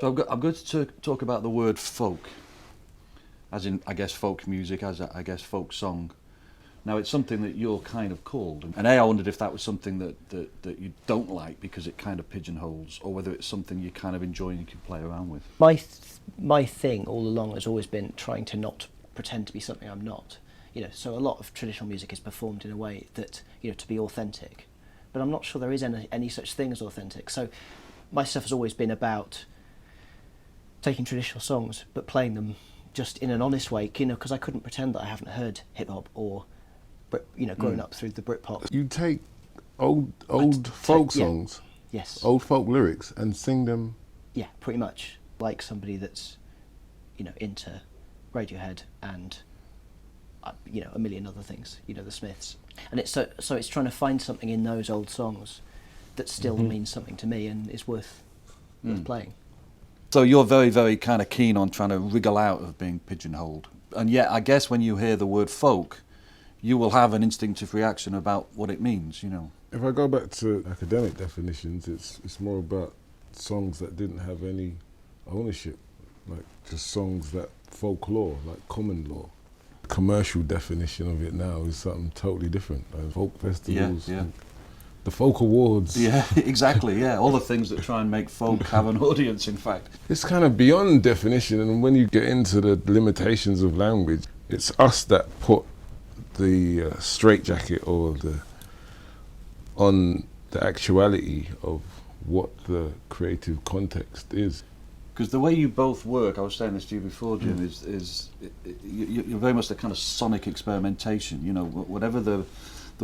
So I'm going to talk about the word folk, as in, I guess, folk music, as I guess, folk song. Now, it's something that you're kind of called, and I wondered if that was something that you don't like because it kind of pigeonholes, or whether it's something you kind of enjoy and you can play around with. My thing all along has always been trying to not pretend to be something I'm not. So a lot of traditional music is performed in a way that, to be authentic. But I'm not sure there is any such thing as authentic. So my stuff has always been about taking traditional songs but playing them just in an honest way, because I couldn't pretend that I haven't heard hip-hop or, grown up through the Britpop. You take old folk songs, yes, old folk lyrics, and sing them. Yeah, pretty much. Like somebody that's, into Radiohead and, a million other things, the Smiths. And it's so it's trying to find something in those old songs that still means something to me and is worth playing. So you're very, very kind of keen on trying to wriggle out of being pigeonholed. And yet, I guess when you hear the word folk, you will have an instinctive reaction about what it means, If I go back to academic definitions, it's more about songs that didn't have any ownership, like just songs that folklore, like common law. Commercial definition of it now is something totally different, like folk festivals, the folk awards. Yeah, exactly, yeah. All the things that try and make folk have an audience, in fact. It's kind of beyond definition, and when you get into the limitations of language, it's us that put the straitjacket or on the actuality of what the creative context is. Because the way you both work, I was saying this to you before, Jim, you're very much the kind of sonic experimentation. Whatever the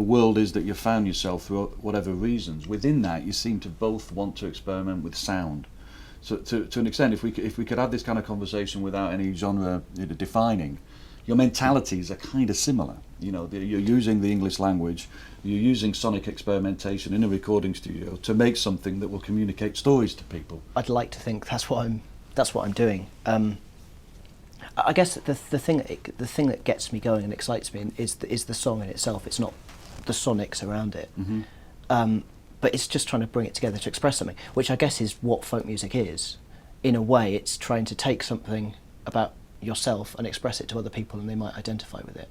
world is that you found yourself through whatever reasons, within that you seem to both want to experiment with sound. So to an extent, if we could have this kind of conversation without any genre defining, your mentalities are kind of similar. You're using the English language, you're using sonic experimentation in a recording studio to make something that will communicate stories to people. I'd like to think that's what I'm doing. I guess the thing that gets me going and excites me is the song in itself. It's not the sonics around it, but it's just trying to bring it together to express something, which I guess is what folk music is. In a way, it's trying to take something about yourself and express it to other people, and they might identify with it.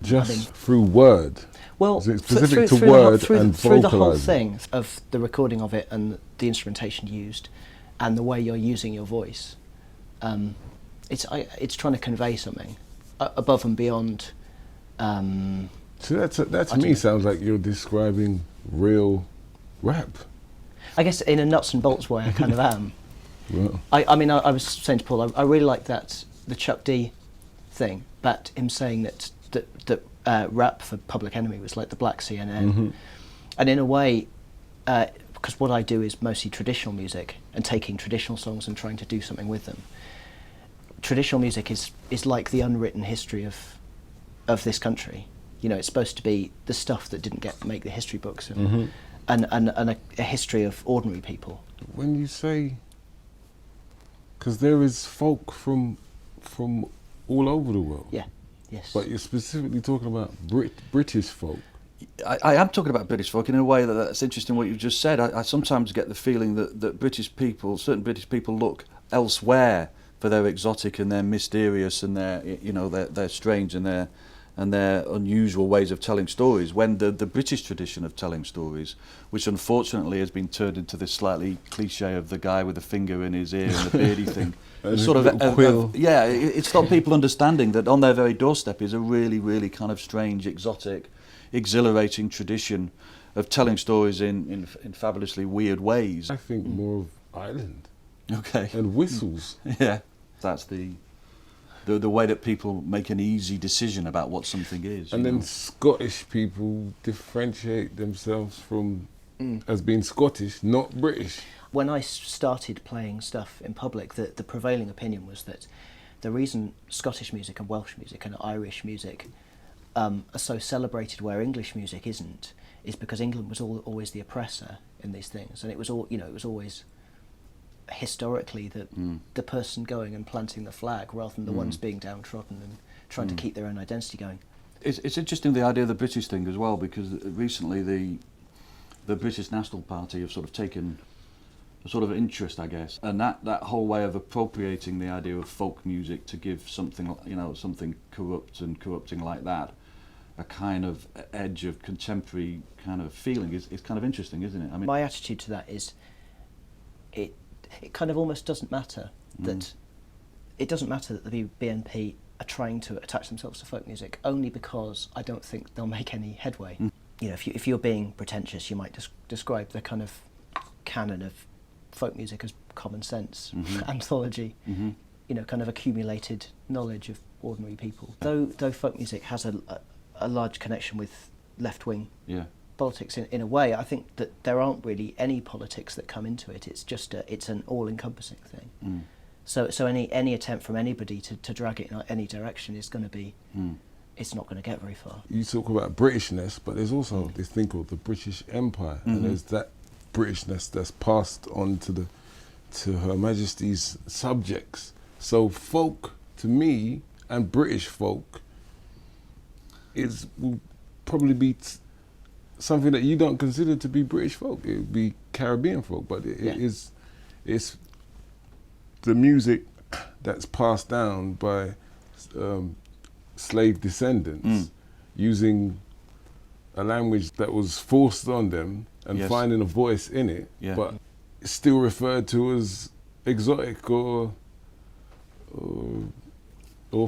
Through word. Well, is it specific through to word through and the whole vocalising? thing of the recording of it and the instrumentation used, and the way you're using your voice. It's trying to convey something above and beyond. So that to me sounds like you're describing real rap. I guess in a nuts and bolts way, I kind of am. Well. I was saying to Paul, I really like the Chuck D thing, that him saying that rap for Public Enemy was like the black CNN, and in a way, because what I do is mostly traditional music and taking traditional songs and trying to do something with them. Traditional music is like the unwritten history of this country. It's supposed to be the stuff that didn't make the history books, and a history of ordinary people. When you say, because there is folk from all over the world. Yeah, yes. But you're specifically talking about British folk. I am talking about British folk in a way that's interesting what you've just said. I sometimes get the feeling that certain British people look elsewhere for their exotic and their mysterious and their strange and their unusual ways of telling stories, when the British tradition of telling stories, which unfortunately has been turned into this slightly cliche of the guy with the finger in his ear and the beardy thing, it's stopped people understanding that on their very doorstep is a really, really kind of strange, exotic, exhilarating tradition of telling stories in fabulously weird ways. I think more of Ireland. Okay. And whistles. Yeah, that's the way that people make an easy decision about what something is. And then Scottish people differentiate themselves from as being Scottish, not British. When I started playing stuff in public, the prevailing opinion was that the reason Scottish music and Welsh music and Irish music are so celebrated where English music isn't, is because England was always the oppressor in these things, and it was always historically the person going and planting the flag rather than the ones being downtrodden and trying to keep their own identity going. It's interesting, the idea of the British thing as well, because recently the British National Party have sort of taken sort of interest, I guess, and that whole way of appropriating the idea of folk music to give something, you know, something corrupt and corrupting like that, a kind of edge of contemporary kind of feeling is kind of interesting, isn't it? I mean, my attitude to that is, it kind of almost doesn't matter that it doesn't matter that the BNP are trying to attach themselves to folk music, only because I don't think they'll make any headway. You know, if you're being pretentious, you might describe the kind of canon of folk music as common sense, anthology, you know, kind of accumulated knowledge of ordinary people. Though folk music has a large connection with left-wing politics in a way, I think that there aren't really any politics that come into it. It's just it's an all-encompassing thing. So any attempt from anybody to drag it in any direction is going to be, it's not going to get very far. You talk about Britishness, but there's also this thing called the British Empire, and there's that Britishness that's passed on to Her Majesty's subjects. So folk, to me, and British folk, will probably be something that you don't consider to be British folk. It would be Caribbean folk, but it's the music that's passed down by slave descendants using a language that was forced on them and finding a voice in it, but still referred to as exotic or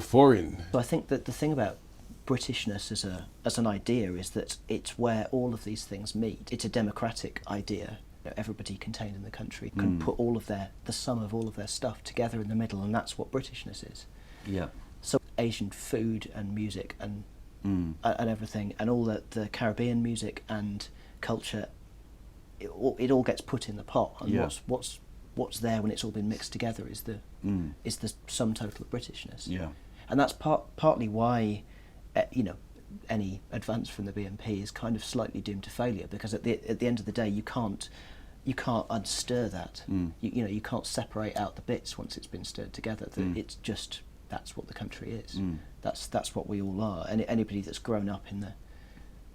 foreign. So I think that the thing about Britishness as an idea is that it's where all of these things meet. It's a democratic idea. You know, everybody contained in the country can put the sum of all of their stuff together in the middle, and that's what Britishness is. Yeah. So Asian food and music and everything, and all the Caribbean music and culture, it all gets put in the pot, and what's there when it's all been mixed together is the sum total of Britishness. Yeah. And that's partly why you know, any advance from the BNP is kind of slightly doomed to failure, because at the end of the day you can't unstir that. You know, you can't separate out the bits once it's been stirred together. It's just, that's what the country is. That's what we all are, and anybody that's grown up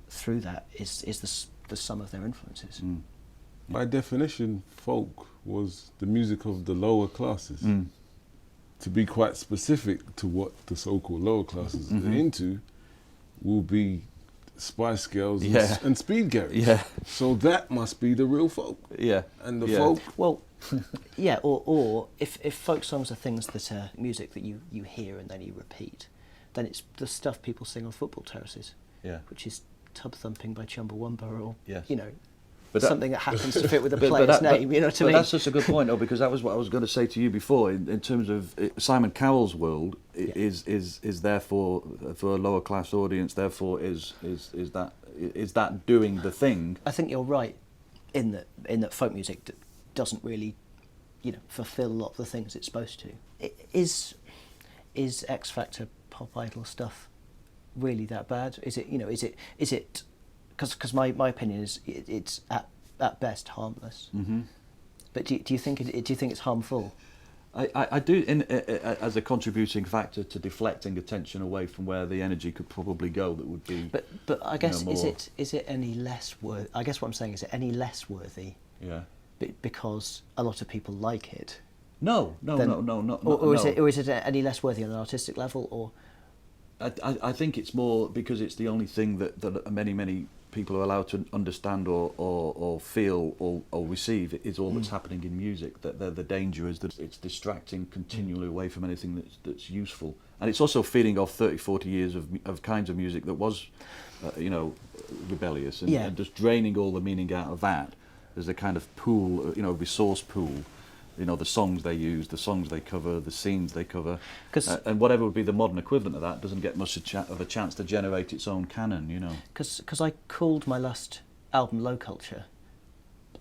through that is the sum of their influences. By definition, folk was the music of the lower classes. To be quite specific to what the so-called lower classes are into, will be Spice Girls and Speed Garage. Yeah. So that must be the real folk. Yeah. And the folk. Well, yeah. Or if folk songs are things that are music that you hear and then you repeat, then it's the stuff people sing on football terraces. Yeah. Which is Tub Thumping by Chumbawamba, or you know. But something that happens to fit with a player's name, you know what I mean? But that's such a good point, though, because that was what I was going to say to you before. In terms of Simon Cowell's world, is therefore for a lower class audience. Therefore, is that doing the thing? I think you're right in that folk music doesn't really, you know, fulfil a lot of the things it's supposed to. Is X Factor pop idol stuff really that bad? Is it, you know, is it? Because my opinion is it's at best harmless. But do you think it's harmful? I do as a contributing factor to deflecting attention away from where the energy could probably go. That would be. But I guess is it any less worthy? I guess what I'm saying is it any less worthy? Yeah. Because a lot of people like it. No. Is it any less worthy on an artistic level, or? I think it's more because it's the only thing that many people are allowed to understand or feel or receive is all that's happening in music. That the danger is that it's distracting continually away from anything that's useful, and it's also feeding off 30-40 years of kinds of music that was, you know, rebellious and just draining all the meaning out of that. There's a kind of pool, you know, resource pool. You know, the songs they use, the songs they cover, the scenes they cover, and whatever would be the modern equivalent of that doesn't get much of a chance to generate its own canon, you know. Because I called my last album Low Culture,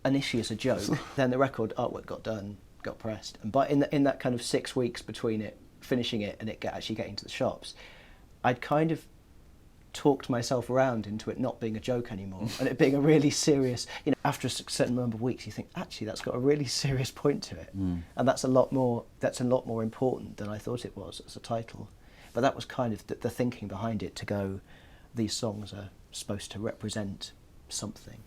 initially as a joke, then the record artwork got done, got pressed, and in that kind of 6 weeks between it, finishing it and it actually getting to the shops, I'd kind of talked myself around into it not being a joke anymore and it being a really serious, you know, after a certain number of weeks you think actually that's got a really serious point to it, and that's a lot more important than I thought it was as a title. But that was kind of the thinking behind it, to go, these songs are supposed to represent something.